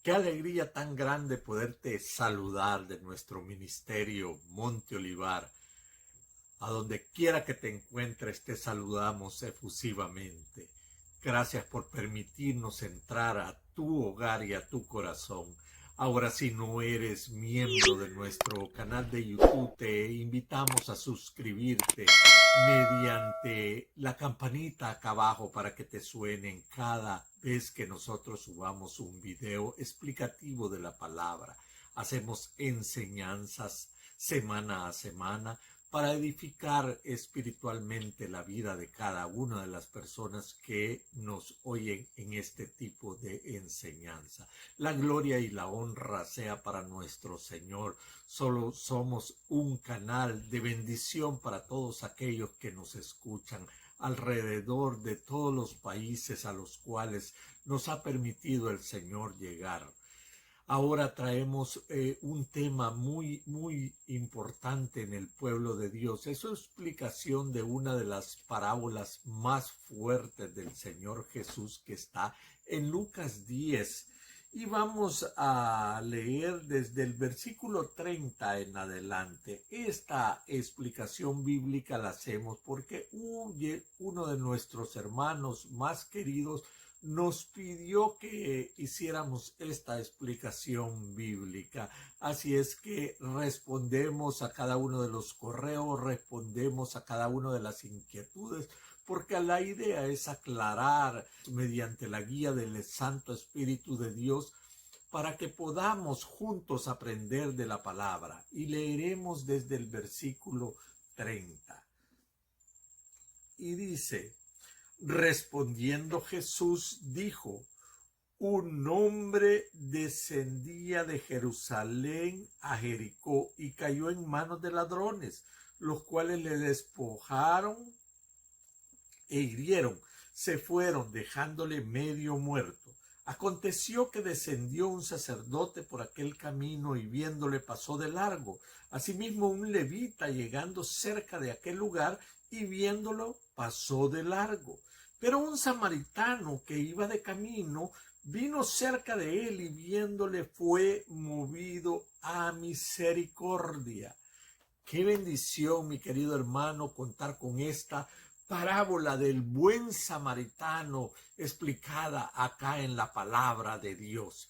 Qué alegría tan grande poderte saludar de nuestro ministerio Monte Olivar. A donde quiera que te encuentres, te saludamos efusivamente. Gracias por permitirnos entrar a tu hogar y a tu corazón. Ahora, si no eres miembro de nuestro canal de YouTube, te invitamos a suscribirte mediante la campanita acá abajo para que te suenen cada vez que nosotros subamos un video explicativo de la palabra. Hacemos enseñanzas semana a semana para edificar espiritualmente la vida de cada una de las personas que nos oyen en este tipo de enseñanza. La gloria y la honra sea para nuestro Señor. Solo somos un canal de bendición para todos aquellos que nos escuchan alrededor de todos los países a los cuales nos ha permitido el Señor llegar. Ahora traemos un tema muy importante en el pueblo de Dios. Es una explicación de una de las parábolas más fuertes del Señor Jesús que está en Lucas 10. Y vamos a leer desde el versículo 30 en adelante. Esta explicación bíblica la hacemos porque uno de nuestros hermanos más queridos nos pidió que hiciéramos esta explicación bíblica. Así es que respondemos a cada uno de los correos, respondemos a cada una de las inquietudes, porque la idea es aclarar mediante la guía del Santo Espíritu de Dios para que podamos juntos aprender de la palabra. Y leeremos desde el versículo 30. Y dice: respondiendo Jesús dijo: un hombre descendía de Jerusalén a Jericó y cayó en manos de ladrones, los cuales le despojaron e hirieron. Se fueron dejándole medio muerto. Aconteció que descendió un sacerdote por aquel camino y viéndole pasó de largo. Asimismo un levita llegando cerca de aquel lugar y viéndolo pasó de largo. Pero un samaritano que iba de camino vino cerca de él y viéndole fue movido a misericordia. Qué bendición, mi querido hermano, contar con esta parábola del buen samaritano explicada acá en la palabra de Dios.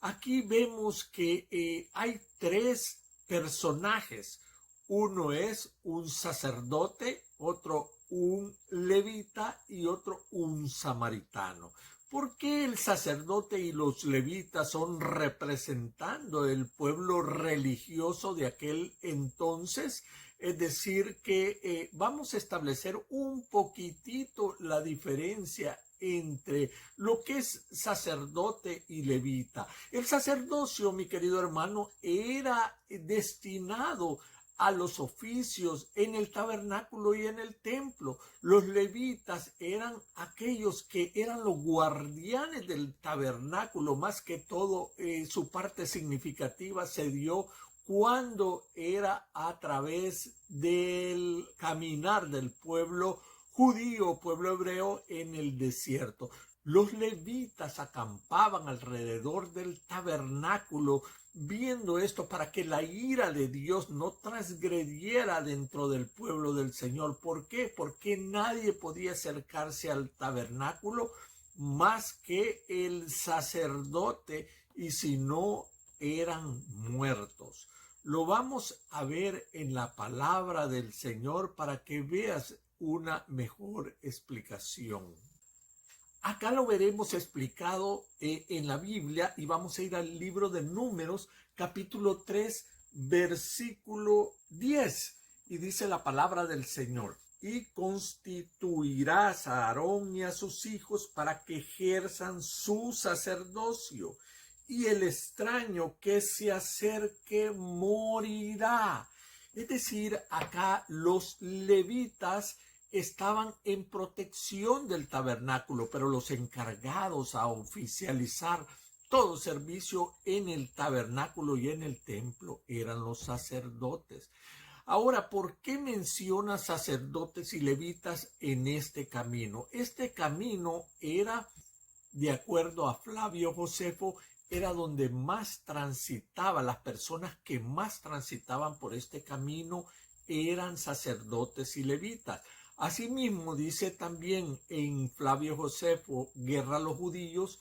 Aquí vemos que hay tres personajes. Uno es un sacerdote, otro un levita y otro un samaritano. ¿Por qué el sacerdote y los levitas son representando el pueblo religioso de aquel entonces? Es decir, que vamos a establecer un poquitito la diferencia entre lo que es sacerdote y levita. El sacerdocio, mi querido hermano, era destinado a los oficios en el tabernáculo y en el templo. Los levitas eran aquellos que eran los guardianes del tabernáculo. Más que todo, su parte significativa se dio cuando era a través del caminar del pueblo judío, pueblo hebreo en el desierto. Los levitas acampaban alrededor del tabernáculo viendo esto para que la ira de Dios no transgrediera dentro del pueblo del Señor. ¿Por qué? Porque nadie podía acercarse al tabernáculo más que el sacerdote, y si no, eran muertos. Lo vamos a ver en la palabra del Señor para que veas una mejor explicación. Acá lo veremos explicado en la Biblia y vamos a ir al libro de Números, capítulo 3, versículo 10. Y dice la palabra del Señor: y constituirás a Aarón y a sus hijos para que ejerzan su sacerdocio, y el extraño que se acerque morirá. Es decir, acá los levitas estaban en protección del tabernáculo, pero los encargados a oficializar todo servicio en el tabernáculo y en el templo eran los sacerdotes. Ahora, ¿por qué menciona sacerdotes y levitas en este camino? Este camino era, de acuerdo a Flavio Josefo, era donde más transitaba, las personas que más transitaban por este camino eran sacerdotes y levitas. Asimismo, dice también en Flavio Josefo, Guerra a los Judíos,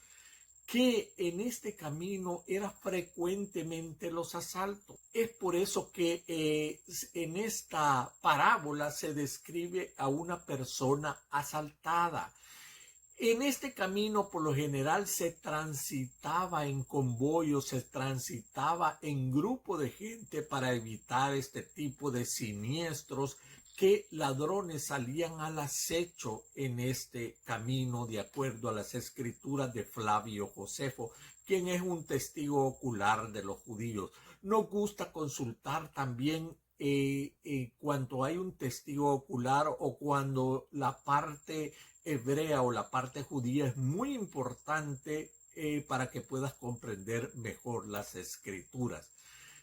que en este camino era frecuentemente los asaltos. Es por eso que en esta parábola se describe a una persona asaltada. En este camino, por lo general, se transitaba en convoyos, se transitaba en grupo de gente para evitar este tipo de siniestros que ladrones salían al acecho en este camino, de acuerdo a las escrituras de Flavio Josefo, quien es un testigo ocular de los judíos. Nos gusta consultar también cuando hay un testigo ocular o cuando la parte hebrea o la parte judía es muy importante para que puedas comprender mejor las escrituras.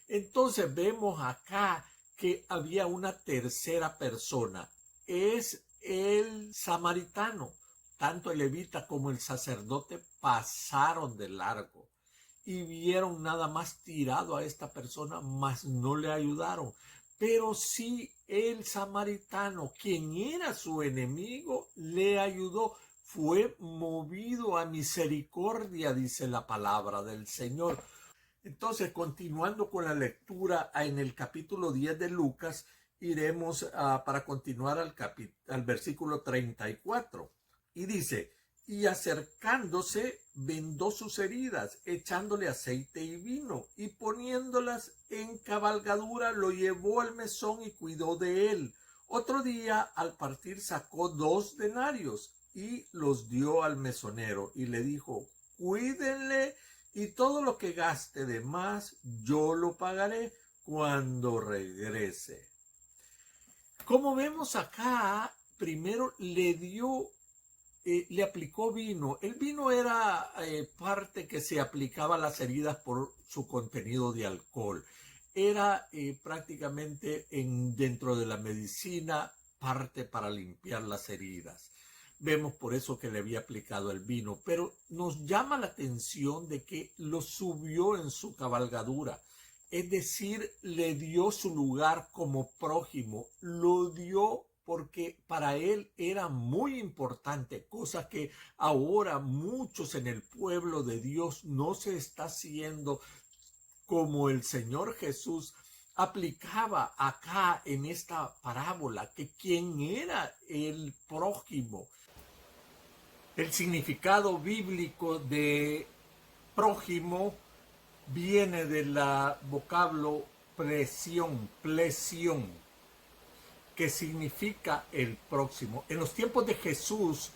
Entonces vemos acá que había una tercera persona, es el samaritano. Tanto el levita como el sacerdote pasaron de largo y vieron nada más tirado a esta persona, mas no le ayudaron. Pero sí el samaritano, quien era su enemigo, le ayudó. Fue movido a misericordia, dice la palabra del Señor. Entonces, continuando con la lectura en el capítulo 10 de Lucas, iremos para continuar al versículo 34. Y dice, y acercándose vendó sus heridas, echándole aceite y vino, y poniéndolas en cabalgadura, lo llevó al mesón y cuidó de él. Otro día, al partir, sacó 2 denarios y los dio al mesonero, y le dijo, cuídenle, y todo lo que gaste de más, yo lo pagaré cuando regrese. Como vemos acá, primero le aplicó vino. El vino era parte que se aplicaba a las heridas por su contenido de alcohol. Era prácticamente dentro de la medicina parte para limpiar las heridas. Vemos por eso que le había aplicado el vino, pero nos llama la atención de que lo subió en su cabalgadura. Es decir, le dio su lugar como prójimo, lo dio porque para él era muy importante, cosa que ahora muchos en el pueblo de Dios no se está haciendo, como el Señor Jesús aplicaba acá en esta parábola, que quién era el prójimo. El significado bíblico de prójimo viene del vocablo plesión, que significa el próximo. En los tiempos de Jesús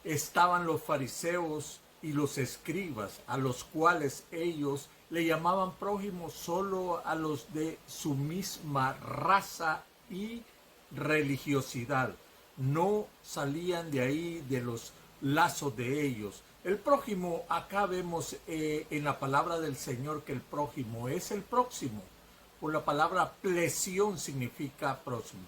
estaban los fariseos y los escribas, a los cuales ellos le llamaban prójimos solo a los de su misma raza y religiosidad. No salían de ahí de los lazos de ellos. El prójimo, acá vemos en la palabra del Señor que el prójimo es el próximo. Por la palabra plesión significa próximo.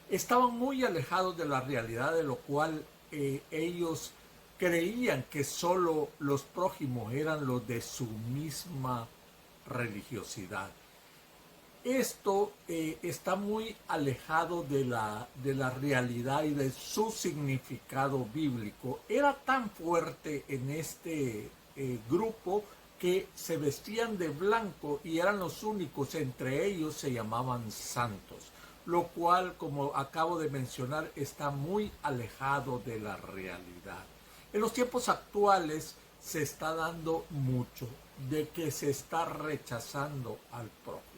Estaban muy alejados de la realidad, de lo cual ellos creían que solo los prójimos eran los de su misma religiosidad. Esto está muy alejado de la realidad y de su significado bíblico. Era tan fuerte en este grupo que se vestían de blanco y eran los únicos, entre ellos se llamaban santos, lo cual, como acabo de mencionar, está muy alejado de la realidad. En los tiempos actuales se está dando mucho de que se está rechazando al prójimo.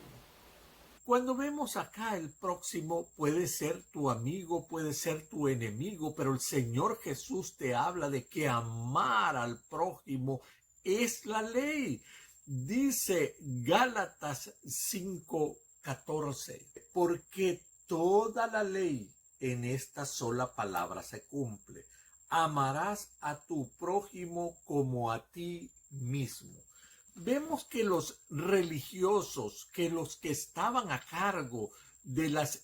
Cuando vemos acá el próximo, puede ser tu amigo, puede ser tu enemigo, pero el Señor Jesús te habla de que amar al prójimo es la ley. Dice Gálatas 5:14, porque toda la ley en esta sola palabra se cumple. Amarás a tu prójimo como a ti mismo. Vemos que los religiosos, que los que estaban a cargo de los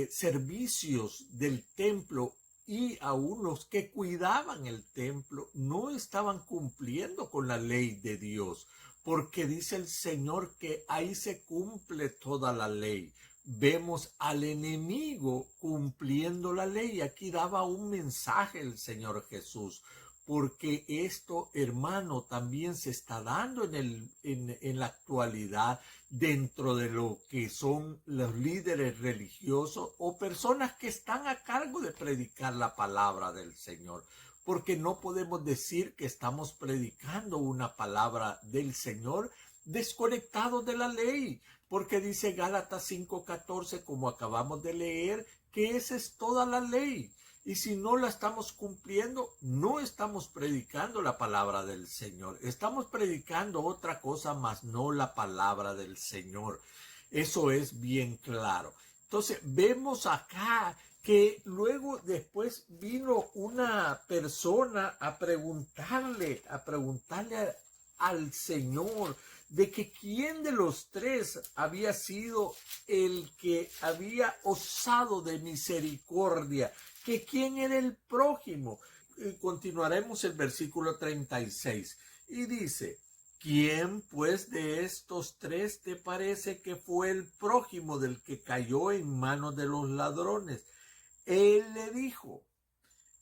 servicios del templo, y aún los que cuidaban el templo no estaban cumpliendo con la ley de Dios, porque dice el Señor que ahí se cumple toda la ley. Vemos al enemigo cumpliendo la ley. Aquí daba un mensaje el Señor Jesús, porque esto, hermano, también se está dando en la actualidad dentro de lo que son los líderes religiosos o personas que están a cargo de predicar la palabra del Señor. Porque no podemos decir que estamos predicando una palabra del Señor desconectados de la ley, porque dice Gálatas 5:14, como acabamos de leer, que esa es toda la ley. Y si no la estamos cumpliendo, no estamos predicando la palabra del Señor. Estamos predicando otra cosa, más no la palabra del Señor. Eso es bien claro. Entonces, vemos acá que luego después vino una persona a preguntarle al Señor de que quién de los tres había sido el que había osado de misericordia, que quién era el prójimo. Continuaremos el versículo 36 y dice: ¿quién pues de estos tres te parece que fue el prójimo del que cayó en manos de los ladrones? Él le dijo: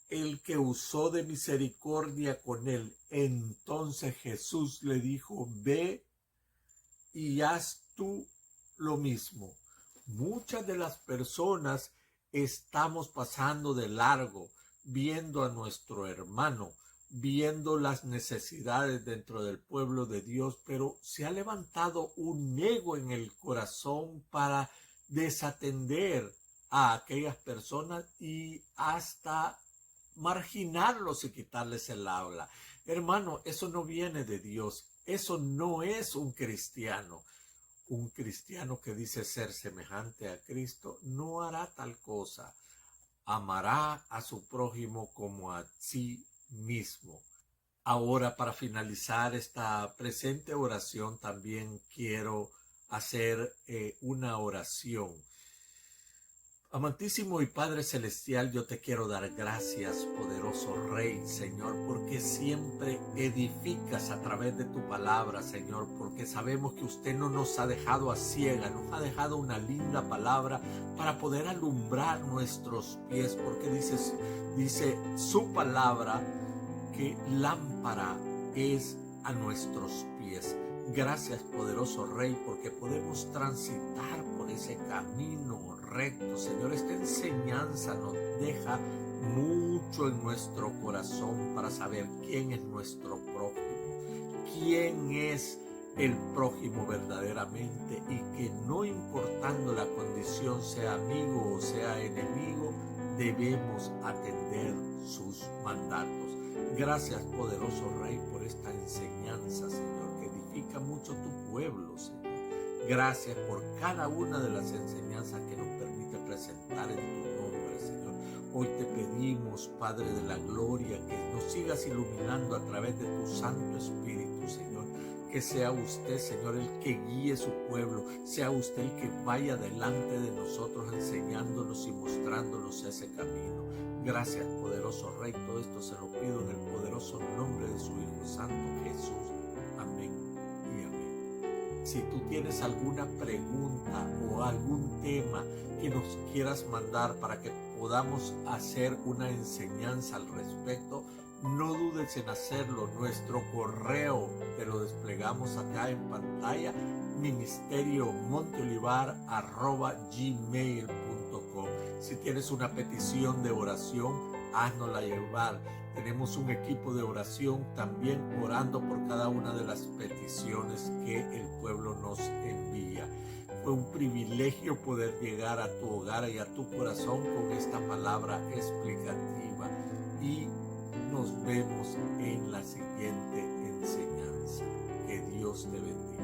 el que usó de misericordia con él. Entonces Jesús le dijo: ve y haz tú lo mismo. Muchas de las personas estamos pasando de largo, viendo a nuestro hermano, viendo las necesidades dentro del pueblo de Dios, pero se ha levantado un ego en el corazón para desatender a aquellas personas y hasta marginarlos y quitarles el habla. Hermano, eso no viene de Dios. Eso no es un cristiano. Un cristiano que dice ser semejante a Cristo no hará tal cosa. Amará a su prójimo como a sí mismo. Ahora, para finalizar esta presente oración, también quiero hacer una oración. Amantísimo y Padre Celestial, yo te quiero dar gracias, poderoso Rey, Señor, porque siempre edificas a través de tu palabra, Señor, porque sabemos que usted no nos ha dejado a ciegas, nos ha dejado una linda palabra para poder alumbrar nuestros pies, porque dice su palabra que lámpara es a nuestros pies. Gracias, poderoso Rey, porque podemos transitar por ese camino recto. Señor, esta enseñanza nos deja mucho en nuestro corazón para saber quién es nuestro prójimo, quién es el prójimo verdaderamente, y que no importando la condición, sea amigo o sea enemigo, debemos atender sus mandatos. Gracias, poderoso Rey, por esta enseñanza, Señor, que edifica mucho tu pueblo, Señor. Gracias por cada una de las enseñanzas que nos permite presentar en tu nombre, Señor. Hoy te pedimos, Padre de la Gloria, que nos sigas iluminando a través de tu Santo Espíritu, Señor. Que sea usted, Señor, el que guíe su pueblo, sea usted el que vaya delante de nosotros enseñándonos y mostrándonos ese camino. Gracias, poderoso Rey. Todo esto se lo pido en el poderoso nombre de su Hijo Santo Jesús. Amén y amén. Si tú tienes alguna pregunta o algún tema que nos quieras mandar para que podamos hacer una enseñanza al respecto, no dudes en hacerlo. Nuestro correo te lo desplegamos acá en pantalla: ministeriomonteolivar@gmail.com. Si tienes una petición de oración, haznosla llevar. Tenemos un equipo de oración también orando por cada una de las peticiones que el pueblo nos envía. Fue un privilegio poder llegar a tu hogar y a tu corazón con esta palabra explicativa, y nos vemos en la siguiente enseñanza. Que Dios te bendiga.